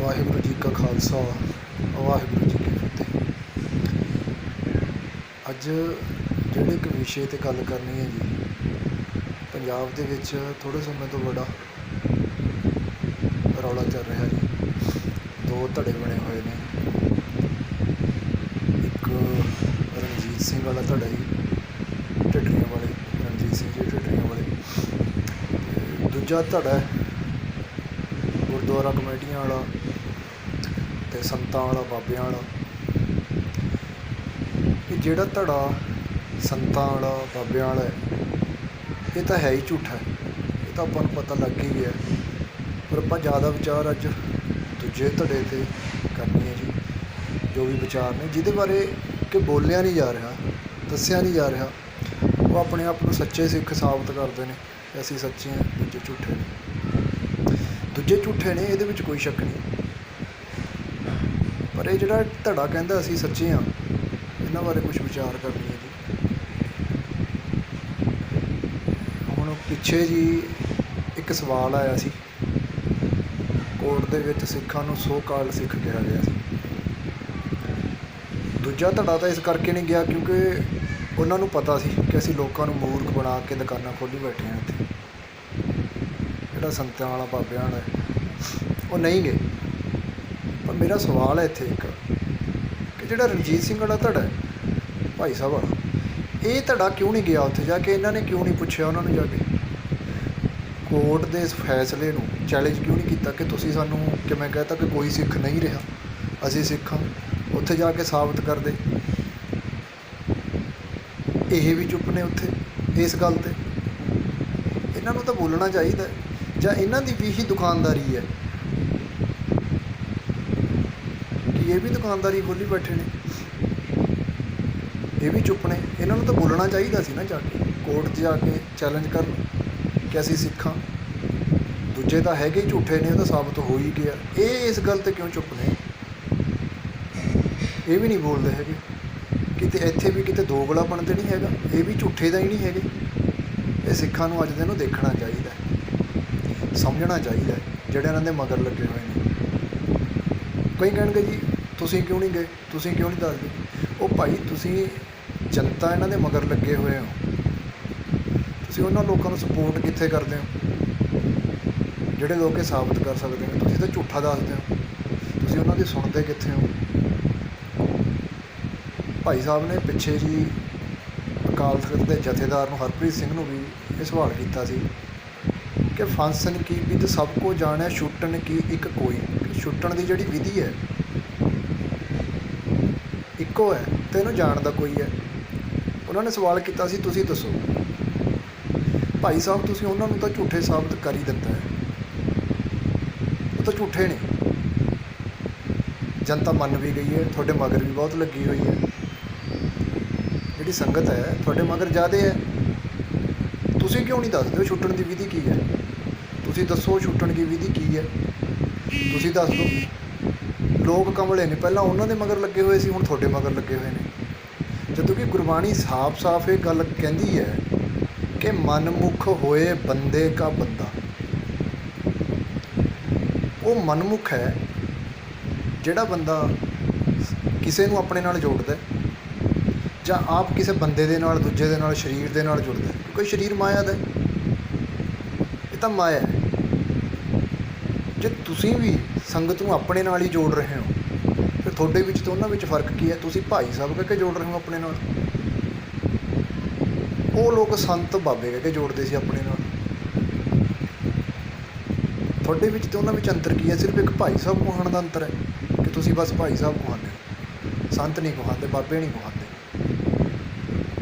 ਵਾਹਿਗੁਰੂ ਜੀ ਕਾ ਖਾਲਸਾ ਵਾਹਿਗੁਰੂ ਜੀ ਕੀ ਫਤਿਹ। ਅੱਜ ਜਿਹੜੇ ਇੱਕ ਵਿਸ਼ੇ 'ਤੇ ਗੱਲ ਕਰਨੀ ਹੈ ਜੀ, ਪੰਜਾਬ ਦੇ ਵਿੱਚ ਥੋੜ੍ਹੇ ਸਮੇਂ ਤੋਂ ਬੜਾ ਰੌਲਾ ਚੱਲ ਰਿਹਾ ਜੀ। ਦੋ ਧੜੇ ਬਣੇ ਹੋਏ ਨੇ, ਇੱਕ ਰਣਜੀਤ ਸਿੰਘ ਵਾਲਾ ਧੜਾ ਜੀ, ਢੱਡਰੀਆਂ ਵਾਲੇ ਰਣਜੀਤ ਸਿੰਘ ਜੀ ਢੱਡਰੀਆਂ ਵਾਲੇ, ਅਤੇ ਦੂਜਾ ਧੜਾ ਗੁਰਦੁਆਰਾ ਕਮੇਟੀਆਂ ਵਾਲਾ ਅਤੇ ਸੰਤਾਂ ਵਾਲਾ, ਬਾਬਿਆਂ ਵਾਲਾ। ਇਹ ਜਿਹੜਾ ਧੜਾ ਸੰਤਾਂ ਵਾਲਾ, ਬਾਬਿਆਂ ਵਾਲਾ ਇਹ ਤਾਂ ਹੈ ਹੀ ਝੂਠਾ, ਇਹ ਤਾਂ ਆਪਾਂ ਨੂੰ ਪਤਾ ਲੱਗ ਹੀ ਗਿਆ। ਪਰ ਆਪਾਂ ਜ਼ਿਆਦਾ ਵਿਚਾਰ ਅੱਜ ਦੂਜੇ ਧੜੇ 'ਤੇ ਕਰਨੀ ਹੈ ਜੀ। ਜੋ ਵੀ ਵਿਚਾਰ ਨੇ ਜਿਹਦੇ ਬਾਰੇ ਕਿ ਬੋਲਿਆ ਨਹੀਂ ਜਾ ਰਿਹਾ, ਦੱਸਿਆ ਨਹੀਂ ਜਾ ਰਿਹਾ, ਉਹ ਆਪਣੇ ਆਪ ਨੂੰ ਸੱਚੇ ਸਿੱਖ ਸਾਬਤ ਕਰਦੇ ਨੇ ਕਿ ਅਸੀਂ ਸੱਚੇ ਹਾਂ, ਦੂਜੇ ਝੂਠੇ ਨੇ। ਦੂਜੇ ਝੂਠੇ ਨੇ, ਇਹਦੇ ਵਿੱਚ ਕੋਈ ਸ਼ੱਕ ਨਹੀਂ। ਪਰ ਇਹ ਜਿਹੜਾ ਧੜਾ ਕਹਿੰਦਾ ਅਸੀਂ ਸੱਚੇ ਹਾਂ, ਇਹਨਾਂ ਬਾਰੇ ਕੁਛ ਵਿਚਾਰ ਕਰਨੀ ਹੈ ਜੀ। ਹੁਣ ਪਿੱਛੇ ਜੀ ਇੱਕ ਸਵਾਲ ਆਇਆ ਸੀ, ਕੋਰਟ ਦੇ ਵਿੱਚ ਸਿੱਖਾਂ ਨੂੰ ਸੋ ਕਾਲਡ ਸਿੱਖ ਕਿਹਾ ਗਿਆ ਸੀ। ਦੂਜਾ ਧੜਾ ਤਾਂ ਇਸ ਕਰਕੇ ਨਹੀਂ ਗਿਆ ਕਿਉਂਕਿ ਉਹਨਾਂ ਨੂੰ ਪਤਾ ਸੀ ਕਿ ਅਸੀਂ ਲੋਕਾਂ ਨੂੰ ਮੂਰਖ ਬਣਾ ਕੇ ਦੁਕਾਨਾਂ ਖੋਲ੍ਹੀ ਬੈਠੇ ਹਾਂ। ਇੱਥੇ ਜਿਹੜਾ ਸੰਤਾਂ ਵਾਲਾ, ਬਾਬਿਆਂ ਵਾਲਾ ਉਹ ਨਹੀਂ ਗਏ। ਪਰ ਮੇਰਾ ਸਵਾਲ ਹੈ ਇੱਥੇ ਇੱਕ, ਕਿ ਜਿਹੜਾ ਰਣਜੀਤ ਸਿੰਘ ਵਾਲਾ ਧੜਾ ਹੈ, ਭਾਈ ਸਾਹਿਬ ਵਾਲਾ, ਇਹ ਧੜਾ ਕਿਉਂ ਨਹੀਂ ਗਿਆ ਉੱਥੇ ਜਾ ਕੇ? ਇਹਨਾਂ ਨੇ ਕਿਉਂ ਨਹੀਂ ਪੁੱਛਿਆ ਉਹਨਾਂ ਨੂੰ ਜਾ ਕੇ? ਕੋਰਟ ਦੇ ਇਸ ਫੈਸਲੇ ਨੂੰ ਚੈਲੰਜ ਕਿਉਂ ਨਹੀਂ ਕੀਤਾ ਕਿ ਤੁਸੀਂ ਸਾਨੂੰ ਕਿਵੇਂ ਕਹਿ ਕਿ ਕੋਈ ਸਿੱਖ ਨਹੀਂ ਰਿਹਾ, ਅਸੀਂ ਸਿੱਖ ਹਾਂ? ਉੱਥੇ ਜਾ ਕੇ ਸਾਬਤ ਕਰਦੇ। ਇਹ ਵੀ ਚੁੱਪ ਨੇ ਉੱਥੇ ਇਸ ਗੱਲ 'ਤੇ। ਇਹਨਾਂ ਨੂੰ ਤਾਂ ਬੋਲਣਾ ਚਾਹੀਦਾ, ਜਾਂ ਇਹਨਾਂ ਦੀ ਵੀ ਹੀ ਦੁਕਾਨਦਾਰੀ ਹੈ ਕਿ ਇਹ ਵੀ ਦੁਕਾਨਦਾਰੀ ਖੋਲ੍ਹੀ ਬੈਠੇ ਨੇ, ਇਹ ਵੀ ਚੁੱਪ ਨੇ। ਇਹਨਾਂ ਨੂੰ ਤਾਂ ਬੋਲਣਾ ਚਾਹੀਦਾ ਸੀ ਨਾ, ਜਾ ਕੇ ਕੋਰਟ 'ਚ ਜਾ ਕੇ ਚੈਲੰਜ ਕਰਨ ਕਿ ਅਸੀਂ ਸਿੱਖਾਂ। ਦੂਜੇ ਤਾਂ ਹੈਗੇ ਹੀ ਝੂਠੇ ਨੇ, ਉਹ ਤਾਂ ਸਾਬਤ ਹੋ ਹੀ ਗਿਆ। ਇਹ ਇਸ ਗੱਲ 'ਤੇ ਕਿਉਂ ਚੁੱਪ ਨੇ? ਇਹ ਵੀ ਨਹੀਂ ਬੋਲਦੇ ਹੈਗੇ। ਕਿਤੇ ਇੱਥੇ ਵੀ ਕਿਤੇ ਦੋਗਲਾਪਣ ਤਾਂ ਨਹੀਂ ਹੈਗਾ, ਇਹ ਵੀ ਝੂਠੇ ਦਾ ਹੀ ਨਹੀਂ ਹੈਗੇ। ਇਹ ਸਿੱਖਾਂ ਨੂੰ ਅੱਜ ਦੇ ਨੂੰ ਦੇਖਣਾ ਚਾਹੀਦਾ, ਸਮਝਣਾ ਚਾਹੀਦਾ, ਜਿਹੜੇ ਇਹਨਾਂ ਦੇ ਮਗਰ ਲੱਗੇ ਹੋਏ ਨੇ। ਕਈ ਕਹਿਣਗੇ ਜੀ ਤੁਸੀਂ ਕਿਉਂ ਨਹੀਂ ਗਏ, ਤੁਸੀਂ ਕਿਉਂ ਨਹੀਂ ਦੱਸਦੇ? ਉਹ ਭਾਈ, ਤੁਸੀਂ ਜਨਤਾ ਇਹਨਾਂ ਦੇ ਮਗਰ ਲੱਗੇ ਹੋਏ ਹੋ, ਤੁਸੀਂ ਉਹਨਾਂ ਲੋਕਾਂ ਨੂੰ ਸਪੋਰਟ ਕਿੱਥੇ ਕਰਦੇ ਹੋ ਜਿਹੜੇ ਲੋਕ ਇਹ ਸਾਬਤ ਕਰ ਸਕਦੇ ਨੇ? ਤੁਸੀਂ ਤਾਂ ਝੂਠਾ ਦੱਸਦੇ ਹੋ, ਤੁਸੀਂ ਉਹਨਾਂ ਦੀ ਸੁਣਦੇ ਕਿੱਥੇ ਹੋ? ਭਾਈ ਸਾਹਿਬ ਨੇ ਪਿੱਛੇ ਜੀ ਅਕਾਲ ਤਖ਼ਤ ਦੇ ਜਥੇਦਾਰ ਨੂੰ, ਹਰਪ੍ਰੀਤ ਸਿੰਘ ਨੂੰ ਵੀ ਇਹ ਸਵਾਲ ਕੀਤਾ ਸੀ ਕਿ ਫਾਂਸਨ ਕੀ ਵਿਧ ਸਭ ਕੋ ਜਾਣਿਆ, ਛੁੱਟਣ ਕੀ ਇੱਕ ਕੋਈ। ਛੁੱਟਣ ਦੀ ਜਿਹੜੀ ਵਿਧੀ ਹੈ ਇੱਕੋ ਹੈ ਅਤੇ ਇਹਨੂੰ ਜਾਣਦਾ ਕੋਈ ਹੈ। ਉਹਨਾਂ ਨੇ ਸਵਾਲ ਕੀਤਾ ਸੀ, ਤੁਸੀਂ ਦੱਸੋ। ਭਾਈ ਸਾਹਿਬ, ਤੁਸੀਂ ਉਹਨਾਂ ਨੂੰ ਤਾਂ ਝੂਠੇ ਸਾਬਤ ਕਰ ਹੀ ਦਿੱਤਾ ਹੈ, ਉਹ ਤਾਂ ਝੂਠੇ ਨੇ। ਜਨਤਾ ਮੰਨ ਵੀ ਗਈ ਹੈ, ਤੁਹਾਡੇ ਮਗਰ ਵੀ ਬਹੁਤ ਲੱਗੀ ਹੋਈ ਹੈ। ਜਿਹੜੀ ਸੰਗਤ ਹੈ ਤੁਹਾਡੇ ਮਗਰ ਜ਼ਿਆਦਾ ਹੈ। ਤੁਸੀਂ ਕਿਉਂ ਨਹੀਂ ਦੱਸਦੇ ਹੋ ਛੁੱਟਣ ਦੀ ਵਿਧੀ ਕੀ ਹੈ? ਤੁਸੀਂ ਦੱਸੋ ਛੁੱਟਣ ਦੀ ਵਿਧੀ ਕੀ ਹੈ, ਤੁਸੀਂ ਦੱਸ ਦਿਓ। ਲੋਕ ਕਮਲੇ ਨੇ, ਪਹਿਲਾਂ ਉਹਨਾਂ ਦੇ ਮਗਰ ਲੱਗੇ ਹੋਏ ਸੀ, ਹੁਣ ਤੁਹਾਡੇ ਮਗਰ ਲੱਗੇ ਹੋਏ ਨੇ। ਜਦੋਂ ਕਿ ਗੁਰਬਾਣੀ ਸਾਫ਼ ਇਹ ਗੱਲ ਕਹਿੰਦੀ ਹੈ ਕਿ ਮਨਮੁਖ ਹੋਏ ਬੰਦੇ ਕਾ ਬੰਦਾ। ਉਹ ਮਨਮੁਖ ਹੈ ਜਿਹੜਾ ਬੰਦਾ ਕਿਸੇ ਨੂੰ ਆਪਣੇ ਨਾਲ ਜੋੜਦਾ, ਜਾਂ ਆਪ ਕਿਸੇ ਬੰਦੇ ਦੇ ਨਾਲ, ਦੂਜੇ ਦੇ ਨਾਲ, ਸਰੀਰ ਦੇ ਨਾਲ ਜੁੜਦਾ। ਕਿਉਂਕਿ ਸਰੀਰ ਮਾਇਆ ਦਾ, ਇਹ ਤਾਂ ਮਾਇਆ ਹੈ। ਜੇ ਤੁਸੀਂ ਵੀ ਸੰਗਤ ਨੂੰ ਆਪਣੇ ਨਾਲ ਹੀ ਜੋੜ ਰਹੇ ਹੋ, ਫਿਰ ਤੁਹਾਡੇ ਵਿੱਚ ਅਤੇ ਉਹਨਾਂ ਵਿੱਚ ਫ਼ਰਕ ਕੀ ਹੈ? ਤੁਸੀਂ ਭਾਈ ਸਾਹਿਬ ਕਹਿ ਕੇ ਜੋੜ ਰਹੇ ਹੋ ਆਪਣੇ ਨਾਲ, ਉਹ ਲੋਕ ਸੰਤ ਬਾਬੇ ਕਹਿ ਕੇ ਜੋੜਦੇ ਸੀ ਆਪਣੇ ਨਾਲ। ਤੁਹਾਡੇ ਵਿੱਚ ਅਤੇ ਉਹਨਾਂ ਵਿੱਚ ਅੰਤਰ ਕੀ ਹੈ? ਸਿਰਫ ਇੱਕ ਭਾਈ ਸਾਹਿਬ ਕਹਾਉਣ ਦਾ ਅੰਤਰ ਹੈ ਕਿ ਤੁਸੀਂ ਬਸ ਭਾਈ ਸਾਹਿਬ ਕਹਾਉਂਦੇ ਹੋ, ਸੰਤ ਨਹੀਂ ਕਹਾਉਂਦੇ, ਬਾਬੇ ਨਹੀਂ ਕਹਾਉਂਦੇ।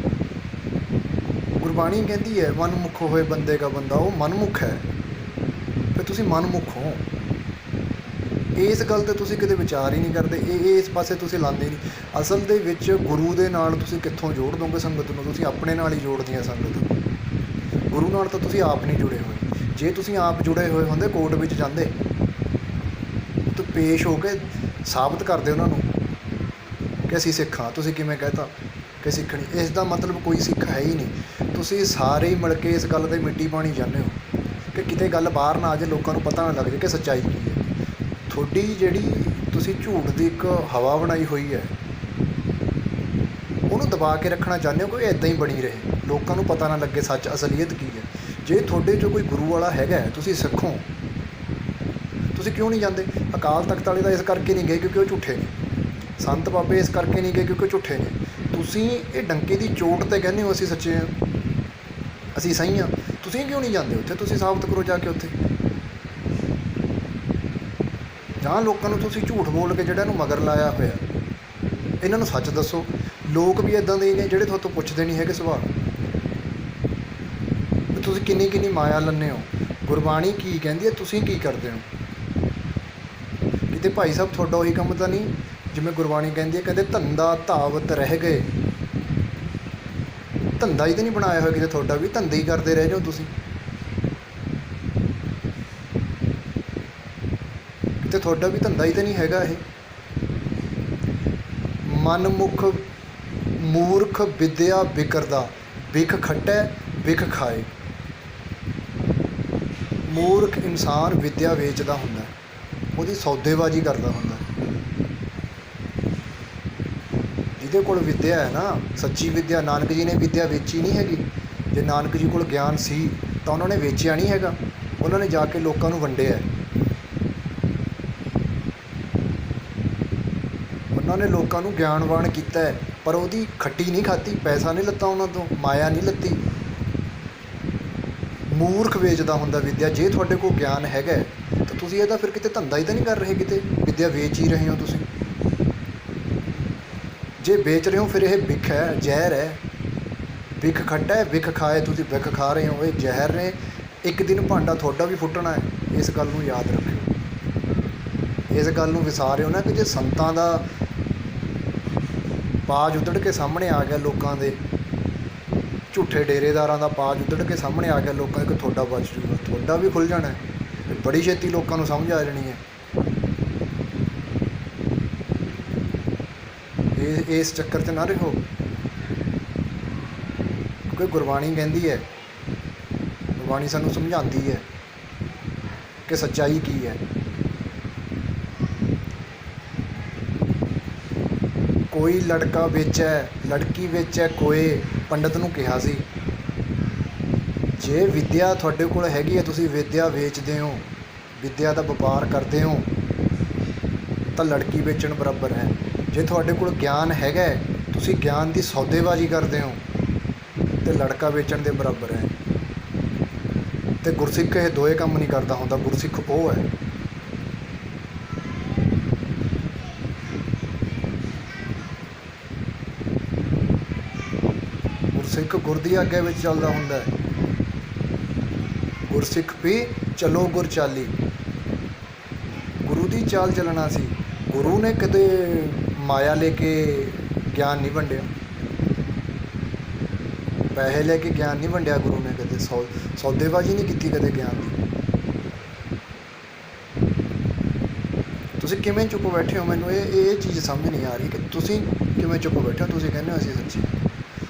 ਗੁਰਬਾਣੀ ਕਹਿੰਦੀ ਹੈ ਮਨਮੁਖ ਹੋਏ ਬੰਦੇ ਕਾ ਬੰਦਾ। ਉਹ ਮਨਮੁਖ ਹੈ, ਫਿਰ ਤੁਸੀਂ ਮਨਮੁਖ ਹੋ। ਇਸ ਗੱਲ 'ਤੇ ਤੁਸੀਂ ਕਿਤੇ ਵਿਚਾਰ ਹੀ ਨਹੀਂ ਕਰਦੇ, ਇਸ ਪਾਸੇ ਤੁਸੀਂ ਲਾਉਂਦੇ ਨਹੀਂ। ਅਸਲ ਦੇ ਵਿੱਚ ਗੁਰੂ ਦੇ ਨਾਲ ਤੁਸੀਂ ਕਿੱਥੋਂ ਜੋੜ ਦੋਗੇ ਸੰਗਤ ਨੂੰ? ਤੁਸੀਂ ਆਪਣੇ ਨਾਲ ਹੀ ਜੋੜਦੇ ਆ ਸੰਗਤ। ਗੁਰੂ ਨਾਲ ਤਾਂ ਤੁਸੀਂ ਆਪ ਨਹੀਂ ਜੁੜੇ ਹੋਏ। ਜੇ ਤੁਸੀਂ ਆਪ ਜੁੜੇ ਹੋਏ ਹੁੰਦੇ, ਕੋਰਟ ਵਿੱਚ ਜਾਂਦੇ ਤਾਂ ਪੇਸ਼ ਹੋ ਕੇ ਸਾਬਤ ਕਰਦੇ ਉਹਨਾਂ ਨੂੰ ਕਿ ਅਸੀਂ ਸਿੱਖ ਹਾਂ। ਤੁਸੀਂ ਕਿਵੇਂ ਕਹਿਤਾ ਕਿ ਸਿੱਖ ਨਹੀਂ? ਇਸ ਦਾ ਮਤਲਬ ਕੋਈ ਸਿੱਖ ਹੈ ਹੀ ਨਹੀਂ। ਤੁਸੀਂ ਸਾਰੇ ਹੀ ਮਿਲ ਕੇ ਇਸ ਗੱਲ 'ਤੇ ਮਿੱਟੀ ਪਾਣੀ ਜਾਂਦੇ ਹੋ ਕਿ ਕਿਤੇ ਗੱਲ ਬਾਹਰ ਨਾ ਆ ਜਾਏ, ਲੋਕਾਂ ਨੂੰ ਪਤਾ ਨਾ ਲੱਗ ਜਾਏ ਕਿ ਸੱਚਾਈ ਕੀ ਹੈ। ਤੁਹਾਡੀ ਜਿਹੜੀ ਤੁਸੀਂ ਝੂਠ ਦੀ ਇੱਕ ਹਵਾ ਬਣਾਈ ਹੋਈ ਹੈ, ਉਹਨੂੰ ਦਬਾ ਕੇ ਰੱਖਣਾ ਚਾਹੁੰਦੇ ਹੋ ਕਿ ਇੱਦਾਂ ਹੀ ਬਣੀ ਰਹੇ, ਲੋਕਾਂ ਨੂੰ ਪਤਾ ਨਾ ਲੱਗੇ ਸੱਚ ਅਸਲੀਅਤ ਕੀ ਹੈ। ਜੇ ਤੁਹਾਡੇ 'ਚੋਂ ਕੋਈ ਗੁਰੂ ਵਾਲਾ ਹੈਗਾ, ਤੁਸੀਂ ਸਿੱਖੋ, ਤੁਸੀਂ ਕਿਉਂ ਨਹੀਂ ਜਾਂਦੇ? ਅਕਾਲ ਤਖਤ ਵਾਲੇ ਤਾਂ ਇਸ ਕਰਕੇ ਨਹੀਂ ਗਏ ਕਿਉਂਕਿ ਉਹ ਝੂਠੇ ਨੇ, ਸੰਤ ਬਾਬੇ ਇਸ ਕਰਕੇ ਨਹੀਂ ਗਏ ਕਿਉਂਕਿ ਉਹ ਝੂਠੇ ਨੇ। ਤੁਸੀਂ ਇਹ ਡੰਕੇ ਦੀ ਚੋਟ 'ਤੇ ਕਹਿੰਦੇ ਹੋ ਅਸੀਂ ਸੱਚੇ ਹਾਂ, ਅਸੀਂ ਸਹੀ ਹਾਂ, ਤੁਸੀਂ ਕਿਉਂ ਨਹੀਂ ਜਾਂਦੇ ਉੱਥੇ? ਤੁਸੀਂ ਸਾਬਤ ਕਰੋ ਜਾ ਕੇ ਉੱਥੇ। ਜਾਂ ਲੋਕਾਂ ਨੂੰ ਤੁਸੀਂ ਝੂਠ ਬੋਲ ਕੇ ਜਿਹੜਾ ਇਹਨੂੰ ਮਗਰ ਲਾਇਆ ਹੋਇਆ, ਇਹਨਾਂ ਨੂੰ ਸੱਚ ਦੱਸੋ। ਲੋਕ ਵੀ ਇੱਦਾਂ ਦੇ ਨੇ ਜਿਹੜੇ ਤੁਹਾਤੋਂ ਪੁੱਛਦੇ ਨਹੀਂ ਹੈਗੇ ਸਵਾਲ, ਵੀ ਤੁਸੀਂ ਕਿੰਨੀ ਕਿੰਨੀ ਮਾਇਆ ਲੈਂਦੇ ਹੋ, ਗੁਰਬਾਣੀ ਕੀ ਕਹਿੰਦੀ ਹੈ, ਤੁਸੀਂ ਕੀ ਕਰਦੇ ਹੋ? ਕਿਤੇ ਭਾਈ ਸਾਹਿਬ ਤੁਹਾਡਾ ਉਹੀ ਕੰਮ ਤਾਂ ਨਹੀਂ ਜਿਵੇਂ ਗੁਰਬਾਣੀ ਕਹਿੰਦੀ ਹੈ, ਕਹਿੰਦੇ ਧੰਦਾ ਧਾਵਤ ਰਹਿ ਗਏ। ਧੰਦਾ ਹੀ ਤਾਂ ਨਹੀਂ ਬਣਾਇਆ ਹੋਇਆ ਕਿਤੇ ਤੁਹਾਡਾ, ਵੀ ਧੰਦੇ ਹੀ ਕਰਦੇ ਰਹਿ ਜਾਓ ਤੁਸੀਂ। ਕਿਤੇ ਤੁਹਾਡਾ ਵੀ ਧੰਦਾ ਹੀ ਤਾਂ ਨਹੀਂ ਹੈਗਾ ਇਹ। ਮਨਮੁਖ ਮੂਰਖ ਵਿਦਿਆ ਵਿਕਰਦਾ, ਵਿਖ ਖੱਟੈ ਵਿਖ ਖਾਏ। ਮੂਰਖ ਇਨਸਾਨ ਵਿਦਿਆ ਵੇਚਦਾ ਹੁੰਦਾ, ਉਹਦੀ ਸੌਦੇਬਾਜ਼ੀ ਕਰਦਾ ਹੁੰਦਾ। ਜਿਹਦੇ ਕੋਲ ਵਿਦਿਆ ਹੈ ਨਾ, ਸੱਚੀ ਵਿਦਿਆ, ਨਾਨਕ ਜੀ ਨੇ ਵਿਦਿਆ ਵੇਚੀ ਨਹੀਂ ਹੈਗੀ। ਜੇ ਨਾਨਕ ਜੀ ਕੋਲ ਗਿਆਨ ਸੀ ਤਾਂ ਉਹਨਾਂ ਨੇ ਵੇਚਿਆ ਨਹੀਂ ਹੈਗਾ, ਉਹਨਾਂ ਨੇ ਜਾ ਕੇ ਲੋਕਾਂ ਨੂੰ ਵੰਡਿਆ। ਉਹਨਾਂ ਨੇ ਲੋਕਾਂ ਨੂੰ ਗਿਆਨਵਾਨ ਕੀਤਾ ਹੈ, ਪਰ ਉਹਦੀ ਖੱਟੀ ਨਹੀਂ ਖਾਧੀ, ਪੈਸਾ ਨਹੀਂ ਲੱਤਾ ਉਹਨਾਂ ਤੋਂ, ਮਾਇਆ ਨਹੀਂ ਲੱਤੀ। ਮੂਰਖ ਵੇਚਦਾ ਹੁੰਦਾ ਵਿਦਿਆ। ਜੇ ਤੁਹਾਡੇ ਕੋਲ ਗਿਆਨ ਹੈਗਾ ਤਾਂ ਤੁਸੀਂ ਇਹਦਾ ਫਿਰ ਕਿਤੇ ਧੰਦਾ ਹੀ ਤਾਂ ਨਹੀਂ ਕਰ ਰਹੇ, ਕਿਤੇ ਵਿਦਿਆ ਵੇਚ ਹੀ ਰਹੇ ਹੋ ਤੁਸੀਂ। ਜੇ ਵੇਚ ਰਹੇ ਹੋ ਫਿਰ ਇਹ ਵਿਖ ਹੈ, ਜ਼ਹਿਰ ਹੈ। ਵਿਖ ਖੱਟਾ ਹੈ ਵਿਖ ਖਾਏ, ਤੁਸੀਂ ਵਿਖ ਖਾ ਰਹੇ ਹੋ, ਇਹ ਜ਼ਹਿਰ ਨੇ। ਇੱਕ ਦਿਨ ਭਾਂਡਾ ਤੁਹਾਡਾ ਵੀ ਫੁੱਟਣਾ ਹੈ, ਇਸ ਗੱਲ ਨੂੰ ਯਾਦ ਰੱਖਿਓ। ਇਸ ਗੱਲ ਨੂੰ ਵਿਸਾਰਿਓ ਨਾ ਕਿ ਜੇ ਸੰਤਾਂ ਦਾ ਪਾਜ ਉਧੜ ਕੇ ਸਾਹਮਣੇ ਆ ਗਿਆ, ਲੋਕਾਂ ਦੇ ਝੂਠੇ ਡੇਰੇਦਾਰਾਂ ਦਾ ਪਾਜ ਉਧੜ ਕੇ ਸਾਹਮਣੇ ਆ ਗਿਆ ਲੋਕਾਂ ਦੇ, ਕਿ ਤੁਹਾਡਾ ਬਚ ਜੂਗਾ, ਤੁਹਾਡਾ ਵੀ ਖੁੱਲ੍ਹ ਜਾਣਾ। ਬੜੀ ਛੇਤੀ ਲੋਕਾਂ ਨੂੰ ਸਮਝ ਆ ਜਾਣੀ ਹੈ। ਇਸ ਚੱਕਰ 'ਚ ਨਾ ਰਹੋ, ਕਿਉਂਕਿ ਗੁਰਬਾਣੀ ਕਹਿੰਦੀ ਹੈ, ਗੁਰਬਾਣੀ ਸਾਨੂੰ ਸਮਝਾਉਂਦੀ ਹੈ ਕਿ ਸੱਚਾਈ ਕੀ ਹੈ। ਕੋਈ ਲੜਕਾ ਵੇਚੈ ਲੜਕੀ ਵੇਚੈ ਕੋਏ, ਪੰਡਤ ਨੂੰ ਕਿਹਾ ਸੀ। ਜੇ ਵਿਦਿਆ ਤੁਹਾਡੇ ਕੋਲ ਹੈਗੀ ਹੈ, ਤੁਸੀਂ ਵਿਦਿਆ ਵੇਚਦੇ ਹੋ, ਵਿਦਿਆ ਦਾ ਵਪਾਰ ਕਰਦੇ ਹੋ, ਤਾਂ ਲੜਕੀ ਵੇਚਣ ਬਰਾਬਰ ਹੈ। ਜੇ ਤੁਹਾਡੇ ਕੋਲ ਗਿਆਨ ਹੈਗਾ, ਤੁਸੀਂ ਗਿਆਨ ਦੀ ਸੌਦੇਬਾਜ਼ੀ ਕਰਦੇ ਹੋ, ਤੇ ਲੜਕਾ ਵੇਚਣ ਦੇ ਬਰਾਬਰ ਹੈ। ਤੇ ਗੁਰਸਿੱਖ ਇਹ ਦੋਏ ਕੰਮ ਨਹੀਂ ਕਰਦਾ ਹੁੰਦਾ। ਗੁਰਸਿੱਖ ਉਹ ਹੈ, ਗੁਰਸਿੱਖ ਗੁਰ ਦੀ ਆਗਿਆ ਵਿੱਚ ਚੱਲਦਾ ਹੁੰਦਾ ਹੈ। ਗੁਰਸਿੱਖ ਵੀ ਚਲੋ ਗੁਰ ਚਾਲੀ, ਗੁਰੂ ਦੀ ਚਾਲ ਚੱਲਣਾ ਸੀ। ਗੁਰੂ ਨੇ ਕਦੇ ਮਾਇਆ ਲੈ ਕੇ ਗਿਆਨ ਨਹੀਂ ਵੰਡਿਆ, ਪੈਸੇ ਲੈ ਕੇ ਗਿਆਨ ਨਹੀਂ ਵੰਡਿਆ ਗੁਰੂ ਨੇ ਕਦੇ, ਸੌਦੇਬਾਜ਼ੀ ਨਹੀਂ ਕੀਤੀ ਕਦੇ ਗਿਆਨ ਦੀ। ਤੁਸੀਂ ਕਿਵੇਂ ਚੁੱਪ ਬੈਠੇ ਹੋ? ਮੈਨੂੰ ਇਹ ਚੀਜ਼ ਸਮਝ ਨਹੀਂ ਆ ਰਹੀ ਕਿ ਤੁਸੀਂ ਕਿਵੇਂ ਚੁੱਪ ਬੈਠੇ ਹੋ। ਤੁਸੀਂ ਕਹਿੰਦੇ ਹੋ ਅਸੀਂ ਸੱਚੀ,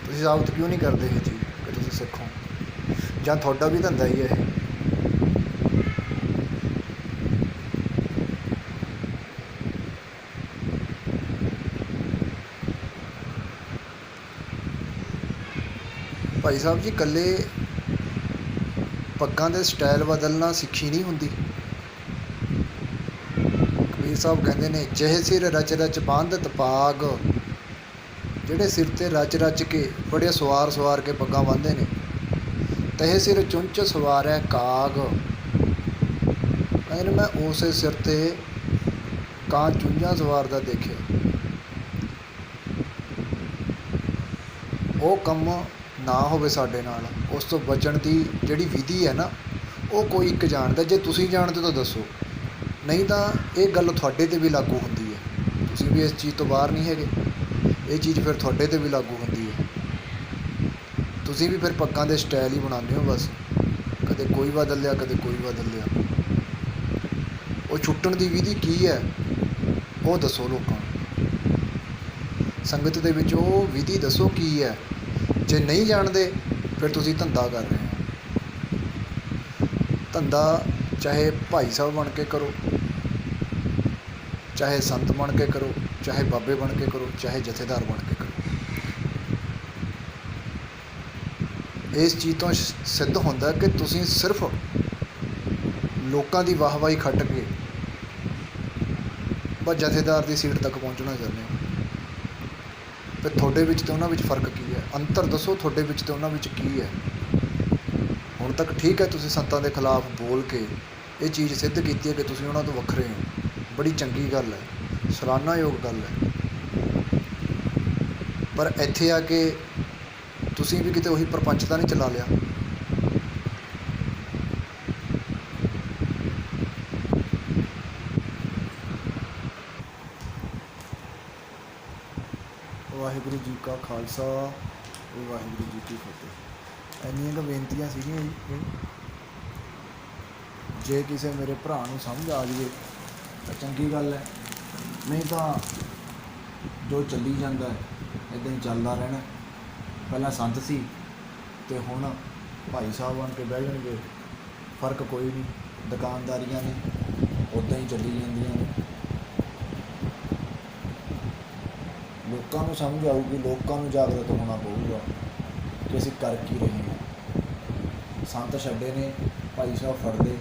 ਤੁਸੀਂ ਸਾਬਤ ਕਿਉਂ ਨਹੀਂ ਕਰਦੇ ਇਹ ਚੀਜ਼ ਕਿ ਤੁਸੀਂ ਸਿੱਖੋ? ਜਾਂ ਤੁਹਾਡਾ ਵੀ ਧੰਦਾ ਹੀ ਹੈ ਇਹ? ਭਾਈ ਸਾਹਿਬ ਜੀ, ਇਕੱਲੇ ਪੱਗਾਂ ਦੇ ਸਟਾਈਲ ਬਦਲਣਾ ਸਿੱਖੀ ਨਹੀਂ ਹੁੰਦੀ। ਕਬੀਰ ਸਾਹਿਬ ਕਹਿੰਦੇ ਨੇ, ਜਿਹੇ ਸਿਰ ਰਚ ਰਚ ਬੰਧਤ ਪਾਗ, ਜਿਹੜੇ ਸਿਰ 'ਤੇ ਰਚ ਰਚ ਕੇ ਬੜੇ ਸਵਾਰ ਕੇ ਪੱਗਾਂ ਬੰਨ੍ਹਦੇ ਨੇ, ਤਹੇ ਸਿਰ ਚੁੰਚ ਸਵਾਰੈ ਕਾਗ। ਕਹਿੰਦੇ ਨੇ ਮੈਂ ਉਸੇ ਸਿਰ 'ਤੇ ਕਾਂ ਚੁੰਝਾਂ ਸਵਾਰਦਾ ਦੇਖਿਆ। ਉਹ ਕੰਮ ਨਾ ਹੋਵੇ ਸਾਡੇ ਨਾਲ। ਉਸ ਤੋਂ ਬਚਣ ਦੀ ਜਿਹੜੀ ਵਿਧੀ ਹੈ ਨਾ, ਉਹ ਕੋਈ ਇੱਕ ਜਾਣਦਾ। ਜੇ ਤੁਸੀਂ ਜਾਣਦੇ ਤਾਂ ਦੱਸੋ, ਨਹੀਂ ਤਾਂ ਇਹ ਗੱਲ ਤੁਹਾਡੇ 'ਤੇ ਵੀ ਲਾਗੂ ਹੁੰਦੀ ਹੈ। ਤੁਸੀਂ ਵੀ ਇਸ ਚੀਜ਼ ਤੋਂ ਬਾਹਰ ਨਹੀਂ ਹੈਗੇ, ਇਹ ਚੀਜ਼ ਫਿਰ ਤੁਹਾਡੇ 'ਤੇ ਵੀ ਲਾਗੂ ਹੁੰਦੀ ਹੈ। ਤੁਸੀਂ ਵੀ ਫਿਰ ਪੱਗਾਂ ਦੇ ਸਟਾਈਲ ਹੀ ਬਣਾਉਂਦੇ ਹੋ ਬਸ, ਕਦੇ ਕੋਈ ਬਦਲ ਲਿਆ ਕਦੇ ਕੋਈ ਬਦਲ ਲਿਆ। ਉਹ ਛੁੱਟਣ ਦੀ ਵਿਧੀ ਕੀ ਹੈ ਉਹ ਦੱਸੋ ਲੋਕਾਂ ਨੂੰ, ਸੰਗਤ ਦੇ ਵਿੱਚ ਉਹ ਵਿਧੀ ਦੱਸੋ ਕੀ ਹੈ। ਜੇ ਨਹੀਂ ਜਾਣਦੇ ਫਿਰ ਤੁਸੀਂ ਧੰਦਾ ਕਰ ਰਹੇ ਹੋ। ਧੰਦਾ ਚਾਹੇ ਭਾਈ ਸਾਹਿਬ ਬਣ ਕੇ ਕਰੋ, ਚਾਹੇ ਸੰਤ ਬਣ ਕੇ ਕਰੋ, ਚਾਹੇ ਬਾਬੇ ਬਣ ਕੇ ਕਰੋ, ਚਾਹੇ ਜਥੇਦਾਰ ਬਣ ਕੇ ਕਰੋ। ਇਸ ਚੀਜ਼ ਤੋਂ ਸਿੱਧ ਹੁੰਦਾ ਕਿ ਤੁਸੀਂ ਸਿਰਫ ਲੋਕਾਂ ਦੀ ਵਾਹਵਾਹੀ ਖੱਟ ਕੇ ਬਸ ਜਥੇਦਾਰ ਦੀ ਸੀਟ ਤੱਕ ਪਹੁੰਚਣਾ ਚਾਹੁੰਦੇ ਹੋ। ਅਤੇ ਤੁਹਾਡੇ ਵਿੱਚ ਅਤੇ ਉਹਨਾਂ ਵਿੱਚ ਫ਼ਰਕ ਕੀ ਹੈ? ਅੰਤਰ ਦੱਸੋ ਤੁਹਾਡੇ ਵਿੱਚ ਅਤੇ ਉਹਨਾਂ ਵਿੱਚ ਕੀ ਹੈ? ਹੁਣ ਤੱਕ ਠੀਕ ਹੈ, ਤੁਸੀਂ ਸੰਤਾਂ ਦੇ ਖਿਲਾਫ ਬੋਲ ਕੇ ਇਹ ਚੀਜ਼ ਸਿੱਧ ਕੀਤੀ ਹੈ ਕਿ ਤੁਸੀਂ ਉਹਨਾਂ ਤੋਂ ਵੱਖਰੇ ਹੋ। ਬੜੀ ਚੰਗੀ ਗੱਲ ਹੈ, ਸਰਾਹਨਾਯੋਗ ਗੱਲ ਹੈ। ਪਰ ਇੱਥੇ ਆ ਕੇ ਤੁਸੀਂ ਵੀ ਕਿਤੇ ਉਹੀ ਪ੍ਰਪੰਚ ਤਾਂ ਨਹੀਂ ਚਲਾ ਲਿਆ? ਵਾਹਿਗੁਰੂ ਜੀ ਕਾ ਖਾਲਸਾ, ਵਾਹਿਗੁਰੂ ਜੀ ਕੀ ਫਤਿਹ। ਇੰਨੀਆਂ ਕੁ ਬੇਨਤੀਆਂ ਸੀਗੀਆਂ ਜੀ। ਜੇ ਕਿਸੇ ਮੇਰੇ ਭਰਾ ਨੂੰ ਸਮਝ ਆ ਜਾਵੇ ਤਾਂ ਚੰਗੀ ਗੱਲ ਹੈ, ਨਹੀਂ ਤਾਂ ਜੋ ਚੱਲੀ ਜਾਂਦਾ ਇੱਦਾਂ ਹੀ ਚੱਲਦਾ ਰਹਿਣਾ। ਪਹਿਲਾਂ ਸੰਤ ਸੀ ਅਤੇ ਹੁਣ ਭਾਈ ਸਾਹਿਬ ਬਣ ਕੇ ਬਹਿ ਜਾਣਗੇ, ਫਰਕ ਕੋਈ ਨਹੀਂ। ਦੁਕਾਨਦਾਰੀਆਂ ਨੇ ਉੱਦਾਂ ਹੀ ਚੱਲੀ ਜਾਂਦੀਆਂ ਨੇ। ਲੋਕਾਂ ਨੂੰ ਸਮਝ ਆਊਗੀ, ਲੋਕਾਂ ਨੂੰ ਜਾਗਰੂਕ ਹੋਣਾ ਪਊਗਾ ਕਿ ਅਸੀਂ ਕਰ ਕੀ ਰਹੇ ਹਾਂ। ਸੰਤ ਛੱਡੇ ਨੇ, ਭਾਈ ਸਾਹਿਬ ਫੜਦੇ,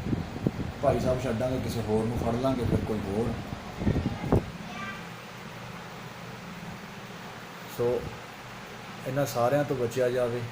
ਭਾਈ ਸਾਹਿਬ ਛੱਡਾਂਗੇ ਕਿਸੇ ਹੋਰ ਨੂੰ ਫੜ ਲਾਂਗੇ, ਫਿਰ ਕੋਈ ਹੋਰ। ਸੋ ਇਹਨਾਂ ਸਾਰਿਆਂ ਤੋਂ ਬਚਿਆ ਜਾਵੇ।